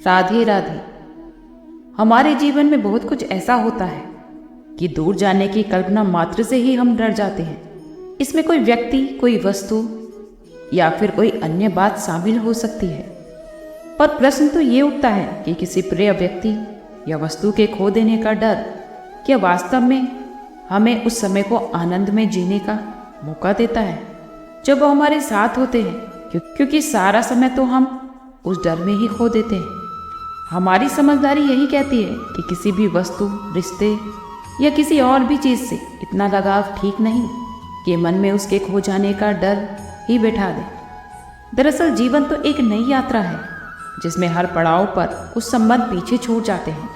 राधे राधे। हमारे जीवन में बहुत कुछ ऐसा होता है कि दूर जाने की कल्पना मात्र से ही हम डर जाते हैं। इसमें कोई व्यक्ति, कोई वस्तु या फिर कोई अन्य बात शामिल हो सकती है। और प्रश्न तो ये उठता है कि किसी प्रिय व्यक्ति या वस्तु के खो देने का डर क्या वास्तव में हमें उस समय को आनंद में जीने का मौका देता है जब वो हमारे साथ होते हैं, क्योंकि सारा समय तो हम उस डर में ही खो देते हैं। हमारी समझदारी यही कहती है कि किसी भी वस्तु, रिश्ते या किसी और भी चीज़ से इतना लगाव ठीक नहीं कि मन में उसके खो जाने का डर ही बैठा दे। दरअसल जीवन तो एक नई यात्रा है जिसमें हर पड़ाव पर कुछ संबंध पीछे छूट जाते हैं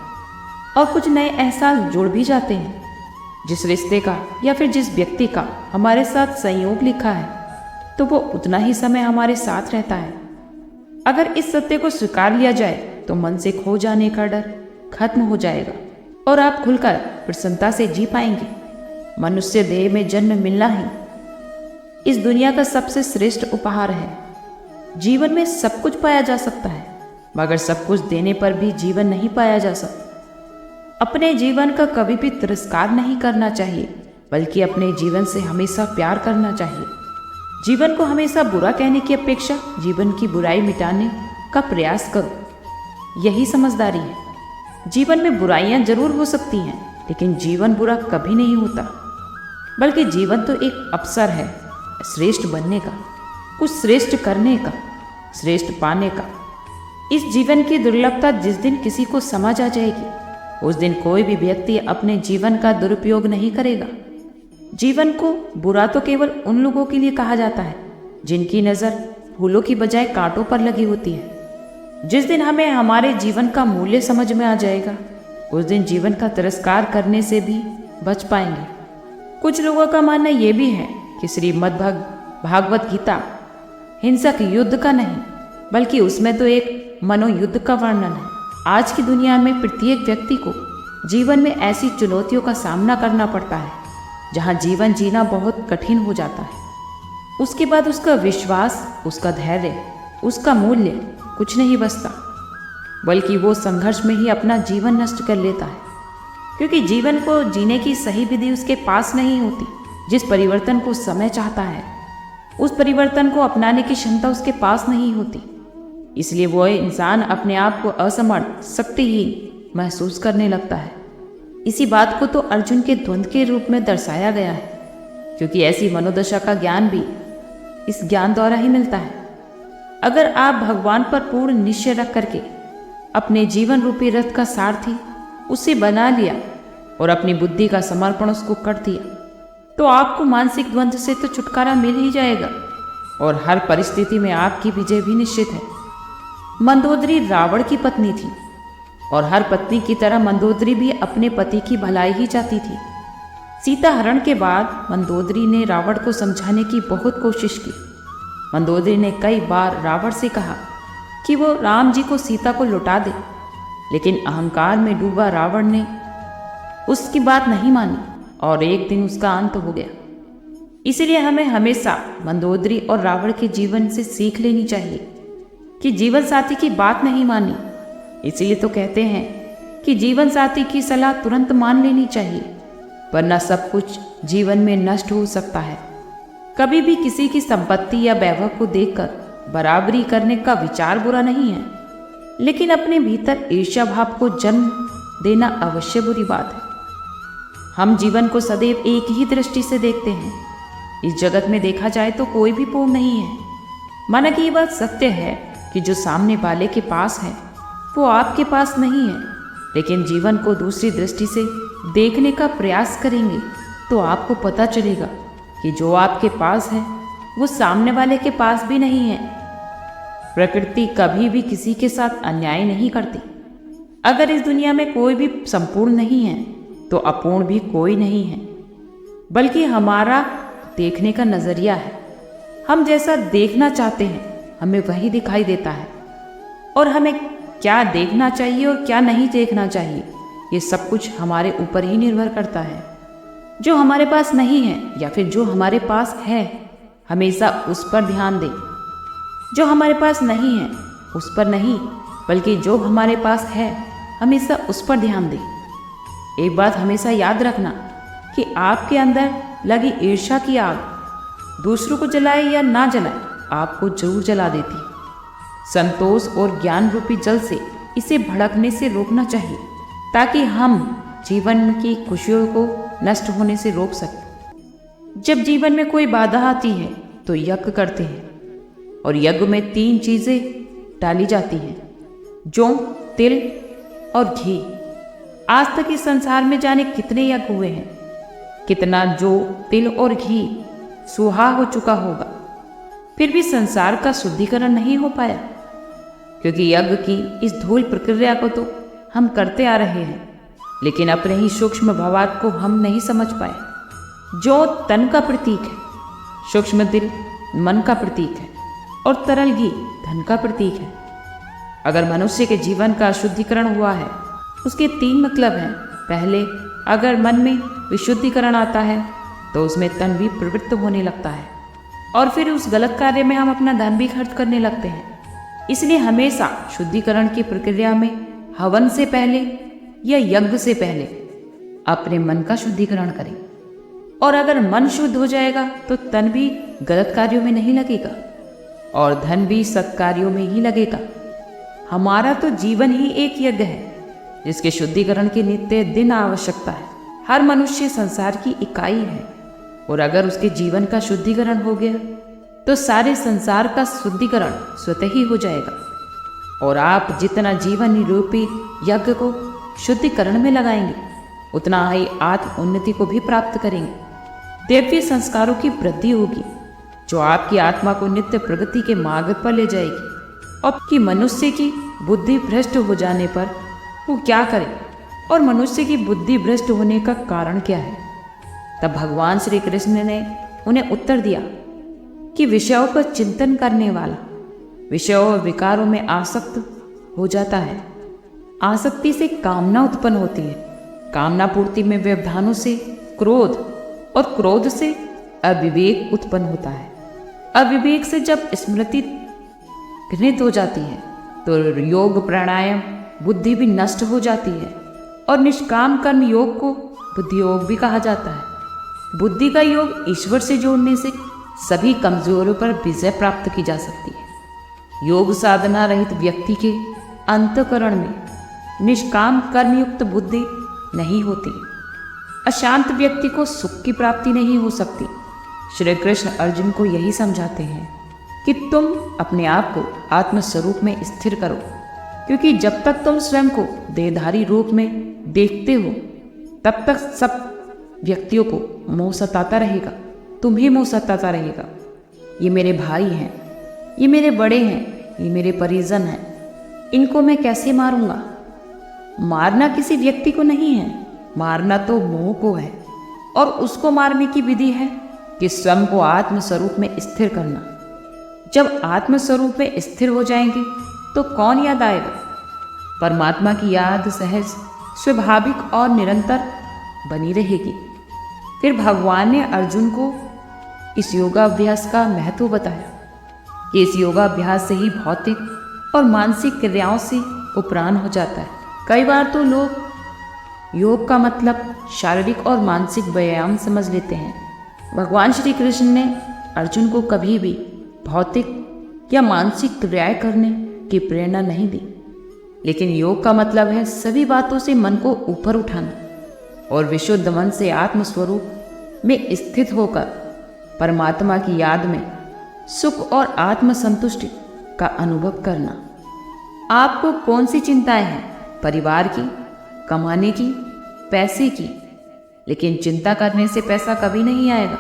और कुछ नए एहसास जुड़ भी जाते हैं। जिस रिश्ते का या फिर जिस व्यक्ति का हमारे साथ संयोग लिखा है तो वो उतना ही समय हमारे साथ रहता है। अगर इस सत्य को स्वीकार लिया जाए तो मन से खो जाने का डर खत्म हो जाएगा और आप खुलकर प्रसन्नता से जी पाएंगे। मनुष्य देह में जन्म मिलना ही इस दुनिया का सबसे श्रेष्ठ उपहार है। जीवन में सब कुछ पाया जा सकता है, मगर सब कुछ देने पर भी जीवन नहीं पाया जा सकता। अपने जीवन का कभी भी तिरस्कार नहीं करना चाहिए, बल्कि अपने जीवन से हमेशा प्यार करना चाहिए। जीवन को हमेशा बुरा कहने की अपेक्षा जीवन की बुराई मिटाने का प्रयास करो, यही समझदारी है। जीवन में बुराइयां जरूर हो सकती हैं, लेकिन जीवन बुरा कभी नहीं होता, बल्कि जीवन तो एक अवसर है श्रेष्ठ बनने का, कुछ श्रेष्ठ करने का, श्रेष्ठ पाने का। इस जीवन की दुर्लभता जिस दिन किसी को समझ आ जाएगी, उस दिन कोई भी व्यक्ति अपने जीवन का दुरुपयोग नहीं करेगा। जीवन को बुरा तो केवल उन लोगों के लिए कहा जाता है जिनकी नज़र फूलों की बजाय कांटों पर लगी होती है। जिस दिन हमें हमारे जीवन का मूल्य समझ में आ जाएगा, उस दिन जीवन का तिरस्कार करने से भी बच पाएंगे। कुछ लोगों का मानना यह भी है कि श्रीमद् भागवत गीता हिंसक युद्ध का नहीं, बल्कि उसमें तो एक मनोयुद्ध का वर्णन है। आज की दुनिया में प्रत्येक व्यक्ति को जीवन में ऐसी चुनौतियों का सामना करना पड़ता है जहाँ जीवन जीना बहुत कठिन हो जाता है। उसके बाद उसका विश्वास, उसका धैर्य, उसका मूल्य कुछ नहीं बचता, बल्कि वो संघर्ष में ही अपना जीवन नष्ट कर लेता है, क्योंकि जीवन को जीने की सही विधि उसके पास नहीं होती। जिस परिवर्तन को समय चाहता है, उस परिवर्तन को अपनाने की क्षमता उसके पास नहीं होती। इसलिए वो इंसान अपने आप को असमर्थ, शक्तिहीन महसूस करने लगता है। इसी बात को तो अर्जुन के द्वंद्व के रूप में दर्शाया गया है, क्योंकि ऐसी मनोदशा का ज्ञान भी इस ज्ञान द्वारा ही मिलता है। अगर आप भगवान पर पूर्ण निश्चय रख करके अपने जीवन रूपी रथ का सारथी उसे बना लिया और अपनी बुद्धि का समर्पण उसको कर दिया, तो आपको मानसिक द्वंद्व से तो छुटकारा मिल ही जाएगा और हर परिस्थिति में आपकी विजय भी निश्चित है। मंदोदरी रावण की पत्नी थी और हर पत्नी की तरह मंदोदरी भी अपने पति की भलाई ही चाहती थी। सीता हरण के बाद मंदोदरी ने रावण को समझाने की बहुत कोशिश की। मंदोदरी ने कई बार रावण से कहा कि वो राम जी को सीता को लौटा दे, लेकिन अहंकार में डूबा रावण ने उसकी बात नहीं मानी और एक दिन उसका अंत हो गया। इसलिए हमें हमेशा मंदोदरी और रावण के जीवन से सीख लेनी चाहिए कि जीवन साथी की बात नहीं मानी। इसलिए तो कहते हैं कि जीवन साथी की सलाह तुरंत मान लेनी चाहिए, वरना सब कुछ जीवन में नष्ट हो सकता है। कभी भी किसी की संपत्ति या वैभव को देखकर बराबरी करने का विचार बुरा नहीं है, लेकिन अपने भीतर ईर्ष्या भाव को जन्म देना अवश्य बुरी बात है। हम जीवन को सदैव एक ही दृष्टि से देखते हैं। इस जगत में देखा जाए तो कोई भी पूर्ण नहीं है। माना कि ये बात सत्य है कि जो सामने वाले के पास है वो आपके पास नहीं है, लेकिन जीवन को दूसरी दृष्टि से देखने का प्रयास करेंगे तो आपको पता चलेगा कि जो आपके पास है वो सामने वाले के पास भी नहीं है। प्रकृति कभी भी किसी के साथ अन्याय नहीं करती। अगर इस दुनिया में कोई भी संपूर्ण नहीं है तो अपूर्ण भी कोई नहीं है, बल्कि हमारा देखने का नजरिया है। हम जैसा देखना चाहते हैं हमें वही दिखाई देता है, और हमें क्या देखना चाहिए और क्या नहीं देखना चाहिए ये सब कुछ हमारे ऊपर ही निर्भर करता है। जो हमारे पास नहीं है या फिर जो हमारे पास है, हमेशा उस पर ध्यान दें। जो हमारे पास नहीं है उस पर नहीं, बल्कि जो हमारे पास है हमेशा उस पर ध्यान दें। एक बात हमेशा याद रखना कि आपके अंदर लगी ईर्ष्या की आग दूसरों को जलाए या ना जलाए, आपको जरूर जला देती है। संतोष और ज्ञान रूपी जल से इसे भड़कने से रोकना चाहिए, ताकि हम जीवन की खुशियों को नष्ट होने से रोक सकें। जब जीवन में कोई बाधा आती है तो यज्ञ करते हैं, और यज्ञ में 3 चीज़ें डाली जाती हैं, जौ, तिल और घी। आज तक इस संसार में जाने कितने यज्ञ हुए हैं, कितना जौ, तिल और घी सुहा हो चुका होगा, फिर भी संसार का शुद्धिकरण नहीं हो पाया, क्योंकि यज्ञ की इस धूल प्रक्रिया को तो हम करते आ रहे हैं, लेकिन अपने ही सूक्ष्म भावार्थ को हम नहीं समझ पाए। जौ तन का प्रतीक है, सूक्ष्म तिल मन का प्रतीक है, और तरल घी धन का प्रतीक है। अगर मनुष्य के जीवन का शुद्धिकरण हुआ है, उसके 3 मतलब हैं। पहले, अगर मन में विशुद्धिकरण आता है तो उसमें तन भी प्रवृत्त होने लगता है, और फिर उस गलत कार्य में हम अपना धन भी खर्च करने लगते हैं। इसलिए हमेशा शुद्धिकरण की प्रक्रिया में हवन से पहले या यज्ञ से पहले अपने मन का शुद्धिकरण करें, और अगर मन शुद्ध हो जाएगा तो तन भी गलत कार्यों में नहीं लगेगा और धन भी सत्कार्यों में ही लगेगा। हमारा तो जीवन ही एक यज्ञ है, जिसके शुद्धिकरण की नित्य दिन आवश्यकता है। हर मनुष्य संसार की इकाई है, और अगर उसके जीवन का शुद्धिकरण हो गया तो सारे संसार का शुद्धिकरण स्वतः ही हो जाएगा, और आप जितना जीवन रूपी यज्ञ को शुद्धिकरण में लगाएंगे, उतना ही आत्म उन्नति को भी प्राप्त करेंगे। दिव्य संस्कारों की वृद्धि होगी, जो आपकी आत्मा को नित्य प्रगति के मार्ग पर ले जाएगी। अब कि मनुष्य की बुद्धि भ्रष्ट हो जाने पर वो क्या करे, और मनुष्य की बुद्धि भ्रष्ट होने का कारण क्या है? तब भगवान श्री कृष्ण ने उन्हें उत्तर दिया कि विषयों पर चिंतन करने वाला विषयों और विकारों में आसक्त हो जाता है। आसक्ति से कामना उत्पन्न होती है, कामना पूर्ति में व्यवधानों से क्रोध, और क्रोध से अविवेक उत्पन्न होता है। अविवेक से जब स्मृति घृणित हो जाती है तो योग प्राणायाम बुद्धि भी नष्ट हो जाती है, और निष्काम कर्म योग को बुद्धि योग भी कहा जाता है। बुद्धि का योग ईश्वर से जोड़ने से सभी कमजोरियों पर विजय प्राप्त की जा सकती है। योग साधना रहित व्यक्ति के अंतःकरण में निष्काम कर्मयुक्त बुद्धि नहीं होती। अशांत व्यक्ति को सुख की प्राप्ति नहीं हो सकती। श्री कृष्ण अर्जुन को यही समझाते हैं कि तुम अपने आप को आत्मस्वरूप में स्थिर करो, क्योंकि जब तक तुम स्वयं को देहधारी रूप में देखते हो, तब तक सब व्यक्तियों को मोह सताता रहेगा, तुम्हें मोह सताता रहेगा। ये मेरे भाई हैं, ये मेरे बड़े हैं, ये मेरे परिजन हैं, इनको मैं कैसे मारूंगा? मारना किसी व्यक्ति को नहीं है, मारना तो मोह को है, और उसको मारने की विधि है कि स्वयं को आत्मस्वरूप में स्थिर करना। जब आत्मस्वरूप में स्थिर हो जाएंगे तो कौन याद आएगा? परमात्मा की याद सहज, स्वाभाविक और निरंतर बनी रहेगी। फिर भगवान ने अर्जुन को इस योगाभ्यास का महत्व बताया कि इस योगाभ्यास से ही भौतिक और मानसिक क्रियाओं से उपराम हो जाता है। कई बार तो लोग योग का मतलब शारीरिक और मानसिक व्यायाम समझ लेते हैं। भगवान श्री कृष्ण ने अर्जुन को कभी भी भौतिक या मानसिक क्रियाएं करने की प्रेरणा नहीं दी, लेकिन योग का मतलब है सभी बातों से मन को ऊपर उठाना और विशुद्ध मन से आत्मस्वरूप में स्थित होकर परमात्मा की याद में सुख और आत्मसंतुष्टि का अनुभव करना। आपको कौन सी चिंताएं हैं? परिवार की, कमाने की, पैसे की? लेकिन चिंता करने से पैसा कभी नहीं आएगा।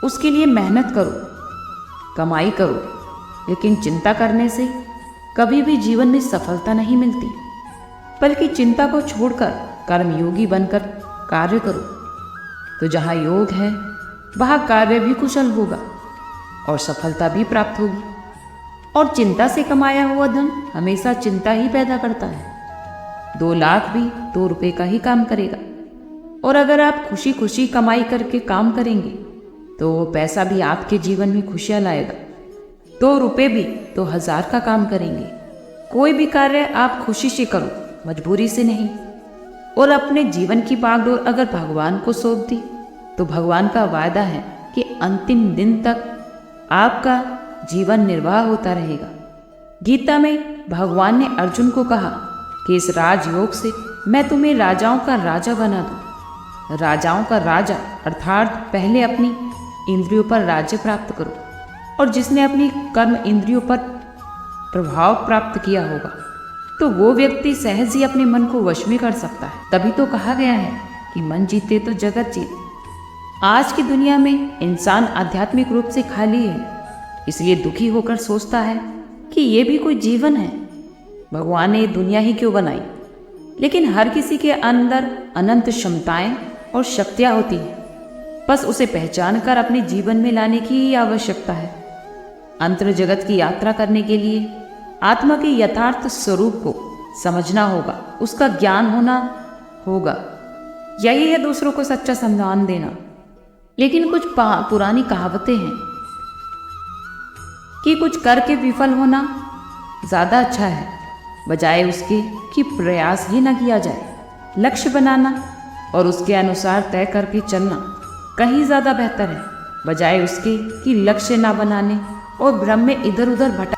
उसके लिए मेहनत करो, कमाई करो, लेकिन चिंता करने से कभी भी जीवन में सफलता नहीं मिलती। बल्कि चिंता को छोड़कर कर्मयोगी बनकर कार्य करो, तो जहाँ योग है वहाँ कार्य भी कुशल होगा और सफलता भी प्राप्त होगी। और चिंता से कमाया हुआ धन हमेशा चिंता ही पैदा करता है। 2 लाख भी 2 रुपये का ही काम करेगा, और अगर आप खुशी खुशी कमाई करके काम करेंगे तो वो पैसा भी आपके जीवन में खुशियाँ लाएगा। 2 रुपये भी 2000 का काम करेंगे कोई भी कार्य आप खुशी से करो, मजबूरी से नहीं। और अपने जीवन की बागडोर अगर भगवान को सौंप दी तो भगवान का वायदा है कि अंतिम दिन तक आपका जीवन निर्वाह होता रहेगा। गीता में भगवान ने अर्जुन को कहा कि इस राजयोग से मैं तुम्हें राजाओं का राजा बना दूं। राजाओं का राजा अर्थात पहले अपनी इंद्रियों पर राज्य प्राप्त करो, और जिसने अपनी कर्म इंद्रियों पर प्रभाव प्राप्त किया होगा तो वो व्यक्ति सहज ही अपने मन को वश में कर सकता है। तभी तो कहा गया है कि मन जीते तो जगत जीते। आज की दुनिया में इंसान आध्यात्मिक रूप से खाली है, इसलिए दुखी होकर सोचता है कि ये भी कोई जीवन है। भगवान ने दुनिया ही क्यों बनाई? लेकिन हर किसी के अंदर अनंत क्षमताएं और शक्तियां होती हैं, बस उसे पहचान कर अपने जीवन में लाने की ही आवश्यकता है। अंतर जगत की यात्रा करने के लिए आत्मा के यथार्थ स्वरूप को समझना होगा, उसका ज्ञान होना होगा। यही है दूसरों को सच्चा सम्मान देना। लेकिन कुछ पुरानी कहावतें हैं कि कुछ करके विफल होना ज़्यादा अच्छा है बजाय उसके कि प्रयास ही न किया जाए। लक्ष्य बनाना और उसके अनुसार तय करके चलना कहीं ज़्यादा बेहतर है बजाय उसके कि लक्ष्य ना बनाने और भ्रम में इधर उधर भटक